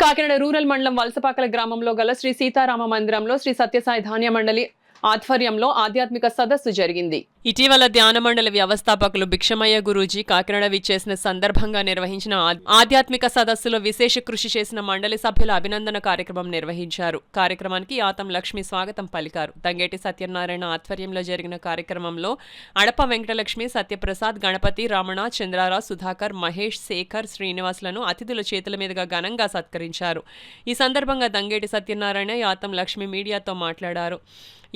Kakinada rural మండలం వలసపాకల గ్రామంలో గల శ్రీ సీతారామ మందిరంలో శ్రీ సత్యసాయి ధాన్య మండలి ఆధ్వర్యంలో ఆధ్యాత్మిక సదస్సు జరిగింది. ఇటీవల ధ్యాన మండలి వ్యవస్థాపకులు భిక్షమయ్య గురూజీ కాకినాడ విచ్చేసిన సందర్భంగా నిర్వహించిన ఆధ్యాత్మిక సదస్సులో విశేష కృషి చేసిన మండలి సభ్యుల అభినందన కార్యక్రమం నిర్వహించారు. కార్యక్రమానికి ఆతం లక్ష్మి స్వాగతం పలికారు. తంగేటి సత్యనారాయణ ఆధ్వర్యంలో జరిగిన కార్యక్రమంలో అడప వెంకటలక్ష్మి, సత్యప్రసాద్, గణపతి, రమణ, చంద్రారావు, సుధాకర్, మహేష్, శేఖర్, శ్రీనివాసులను అతిథుల చేతుల మీదుగా ఘనంగా సత్కరించారు. ఈ సందర్భంగా తంగేటి సత్యనారాయణ, ఆతం లక్ష్మి మీడియాతో మాట్లాడారు.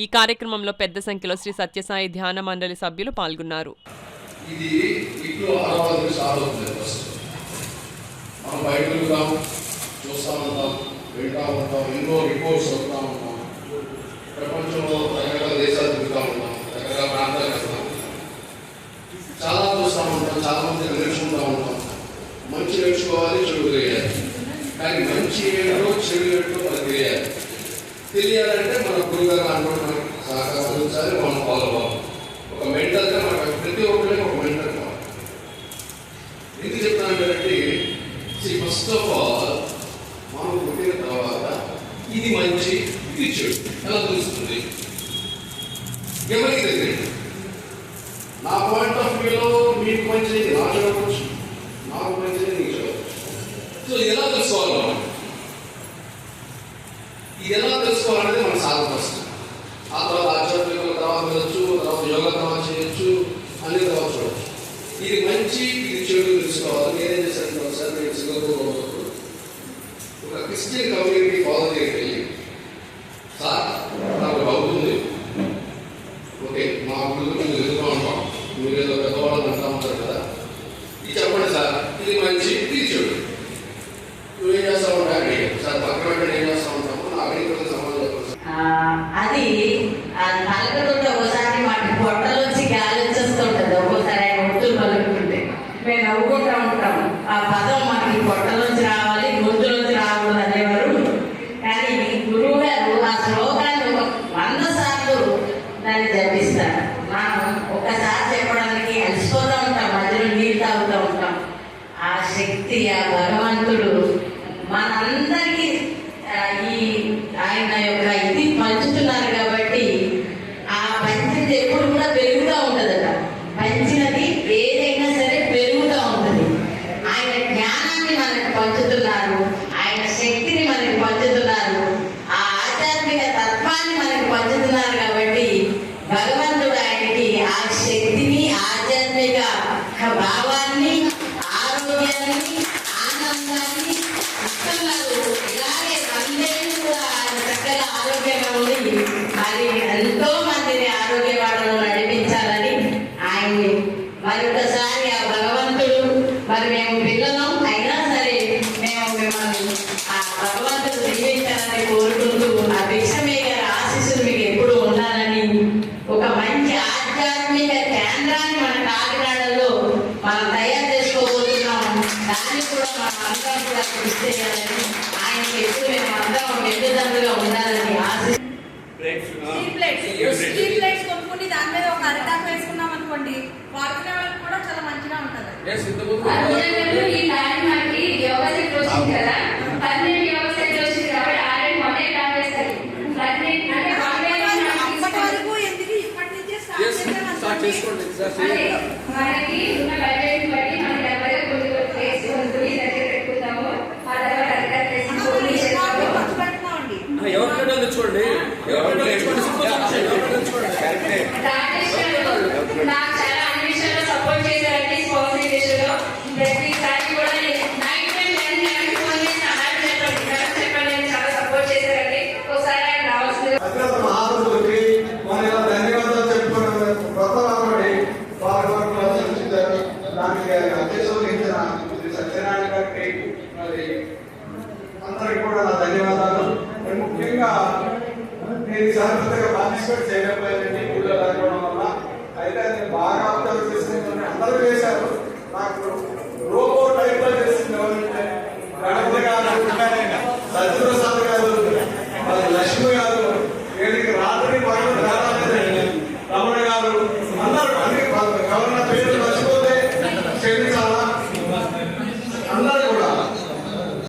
ఈ కార్యక్రమంలో పెద్ద సంఖ్యలో శ్రీ సత్యసాయి ధ్యాన మండలి సభ్యులు పాల్గొన్నారు. మంచి నేర్చుకోవాలి, చెడు తెలియాలి. కానీ మంచి ఏంటో చెడు ఏంటో మనకు తెలియాలి. తెలియాలంటే మన గురుగారు అనుకోవడం మనకి సహకరించాలి, మనం ఫాలో అవ్వాలి. ఒక మెంటల్గా మనకు ప్రతి ఒక్కరికి ఒక మెంటల్ కావాలి. ఎందుకు చెప్తానంటే ఫస్ట్ ఆఫ్ ఆల్ మనం పుట్టిన తర్వాత ఇది మంచి, ఇది చెడు ఎలా తెలుస్తుంది? ఎవరికి తెలియదు. నా పాయింట్ ఆఫ్ వ్యూలో మీకు మంచిది నా చూడవచ్చు, నాకు మంచిది నీకు చూడవచ్చు. సో ఎలా తెలుసుకోవాలి మనం? ఇది ఎలా తెలుసుకోవాలనేది మన సాధన వస్తుంది. ఆ తర్వాత ఆధ్యాత్మిక తర్వాత వెళ్ళచ్చు, తర్వాత యోగా తర్వాత చేయొచ్చు, అన్ని తర్వాత చూడవచ్చు. ఇది మంచి, ఇది చెడు తెలుసుకోవాలి. నేనేం చేశాను ఒకసారి నేను సింగపూర్ ఉన్నప్పుడు ఒక క్రిస్టియన్ కమ్యూనిటీ ఫాలో చేయగలిగి సార్ నాకు అవుతుంది, ఓకే మా గురించి మీరు ఎదుగుతూ ఉంటాం, మీరు ఏదో పెద్దవాళ్ళని అంటూ ఉంటారు కదా, ఇది చెప్పండి సార్, ఇది మంచి, ఇది చెడు, నువ్వేం చేస్తా ఉంటా సార్, పక్కన పెట్టండి ఏం చేస్తా ఉంటాము, అది పలకతుంటే ఒకసారి మాకు పొట్టలోంచి గాలి వచ్చేస్తుంటది. ఒక్కోసారి ఆయన ఒత్తులు పలుకుతుంటే మేము నవ్వుకుంటూ ఉంటాం. ఆ పదం మాకు పొట్టలోంచి రావాలి, గొంతులోంచి రాకూడదు అనేవారు. కానీ గురువు గారు ఆ శ్లోకాన్ని 100 సార్లు దాన్ని జపిస్తారు. మనం ఒక్కసారి చెప్పడానికి అలసిపోతూ ఉంటాం, మధ్యలో నీళ్ళు తాగుతూ ఉంటాం. ఆ శక్తి, ఆ భగవంతుడు మనందరికీ ఈ ఆయన యొక్క ఇది పంచుతున్నారు కాబట్టి ఆ పంచింది ఎప్పుడు కూడా పెరుగుతూ ఉంటుందట. పంచినది ఏదైనా సరే పెరుగుతూ ఉంటుంది. ఆయన జ్ఞానాన్ని మనకు పంచుతున్నారు, ఆయన శక్తిని మనకి పంచుతున్నారు, ఆ ఆధ్యాత్మిక తత్వాన్ని మనకి పంచుతున్నారు. కాబట్టి భగవంతుడు ఆయనకి ఆ శక్తిని, ఆధ్యాత్మిక భావాన్ని, ఆరోగ్యాన్ని, ఆనందాన్ని ఇస్తున్నారు. ఇలాగే అందరినీ కూడా ఆయన చక్కగా ఆరోగ్యంగా ఉండి మరి ఎంతో మందిని ఆరోగ్యవాడలో నడిపించాలని ఆయన్ని మరొకసారి ఆ భగవంతుడు, మరి మేము పిల్లలం అయినా సరే మేము మిమ్మల్ని ఆ భగవంతుడు దీవించాలని కోరుకుంటూ ఆ భిక్షమయ్య గారి ఆశీస్సులు మీకు ఎప్పుడు ఉండాలని, ఒక మంచి ఆధ్యాత్మిక కేంద్రాన్ని మన కాకినాడలో మనం తయారు చేసుకోబోతున్నాం. దానికి కూడా మనం అందరం కూడా కృషి చేయాలని, ఆయనకి ఎప్పుడు మేము అందరం ఎదుగుదలగా ఉండాలని ఆశిస్తున్నాం. స్ట్రీట్ లైట్స్ కొనుక్కొని దాని మీద ఒక అరిటాకు వేసుకున్నాం అనుకోండి, వాడుకునే వాళ్ళకి కూడా చాలా మంచిగా ఉంటుంది. అప్పటి వరకు ఎందుకు ఇప్పటి నుంచే స్టార్ట్ చేసుకోండి. మనకి ఉన్న బడ్జెట్ బట్టి మనం చూడండి నాకు చాలా అన్ని విషయాల్లో సపోర్ట్ చేశారండి. స్పాన్సర్ విషయంలో ప్రతిసారి కూడా చెప్పండి చాలా సపోర్ట్ చేశారండి. ఒకసారి ఆయన రావాల్సింది మహాత్ములకి మన ధన్యవాదాలు చెప్పుకోవడం దానికి అధ్యక్షులు ఇచ్చిన సత్యనారాయణ గారికి మరి అందరికి కూడా నా ధన్యవాదాలు. ముఖ్యంగా నేను శాశ్వతంగా పార్టిసిపేట్ చేయలేకపోయానండి ఊళ్ళో రాకపోవడం వల్ల. అయితే నేను బాగా అబ్జర్వ్ చేసిన అందరూ చేశారు. నాకు రోబో టైప్ లో చేసింది ఎవరంటే గణపతి గారు, సత్యప్రసాద్